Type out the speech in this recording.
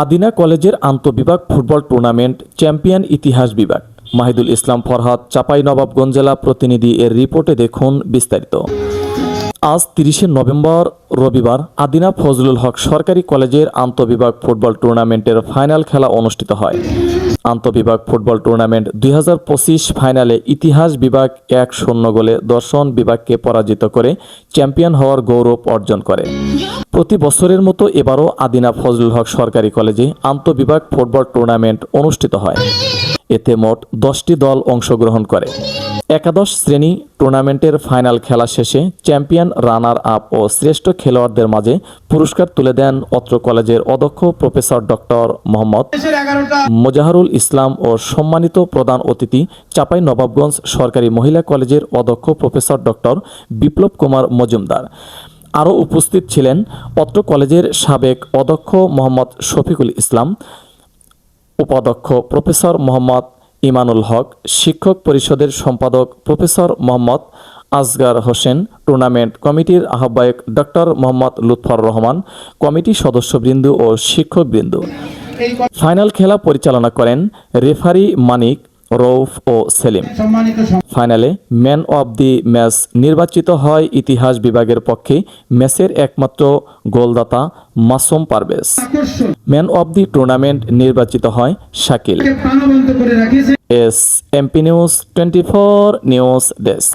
আদিনা কলেজের আন্তঃবিভাগ football tournament champion ইতিহাস বিভাগ। মাহিদুল ইসলাম ফরহাদ, চাঁপাইনবাবগঞ্জ জেলা প্রতিনিধি। এর রিপোর্টে দেখুন বিস্তারিত। আজ 30শে নভেম্বর রবিবার আদিনা ফজলুল হক সরকারি কলেজের আন্তঃবিভাগ ফুটবল টুর্নামেন্টের ফাইনাল খেলা অনুষ্ঠিত হয়। আন্তঃবিভাগ ফুটবল টুর্নামেন্ট 2025 ফাইনালে ইতিহাস বিভাগ 1-0 গোলে দর্শন বিভাগকে পরাজিত করে চ্যাম্পিয়ন হওয়ার গৌরব অর্জন করে। প্রতি বছরের মতো এবারও আদিনা ফজলুল হক সরকারি কলেজে আন্তঃবিভাগ ফুটবল টুর্নামেন্ট অনুষ্ঠিত হয়। এতে মোট 10টি দল অংশগ্রহণ করে। একাদশ শ্রেণী টুর্নামেন্টের ফাইনাল খেলা শেষে চ্যাম্পিয়ন, রানার আপ ও শ্রেষ্ঠ খেলোয়াড়দের মাঝে পুরস্কার তুলে দেন অত্র কলেজের অধ্যক্ষ প্রফেসর ডক্টর মোহাম্মদ মোজাহারুল ইসলাম ও সম্মানিত প্রধান অতিথি চাঁপাইনবাবগঞ্জ সরকারি মহিলা কলেজের অধ্যক্ষ প্রফেসর ডক্টর বিপ্লব কুমার মজুমদার। আরও উপস্থিত ছিলেন অত্র কলেজের সাবেক অধ্যক্ষ মোহাম্মদ শফিকুল ইসলাম, উপাধ্যক্ষ প্রফেসর মোহাম্মদ ইমানুল হক, শিক্ষক পরিষদের সম্পাদক প্রফেসর মোহাম্মদ আসগার হোসেন, টুর্নামেন্ট কমিটির আহ্বায়ক ডক্টর মোহাম্মদ লুৎফর রহমান, কমিটি সদস্যবৃন্দ ও শিক্ষকবৃন্দ। ফাইনাল খেলা পরিচালনা করেন রেফারি মানিক, রৌফ ও সেলিম। ফাইনালে ম্যান অব দি ম্যাচ নির্বাচিত হয় ইতিহাস বিভাগের পক্ষে ম্যাচের একমাত্র গোলদাতা Masum Parvez. Man of the tournament নির্বাচিত হয় Shakil. S MP news 24 news desk.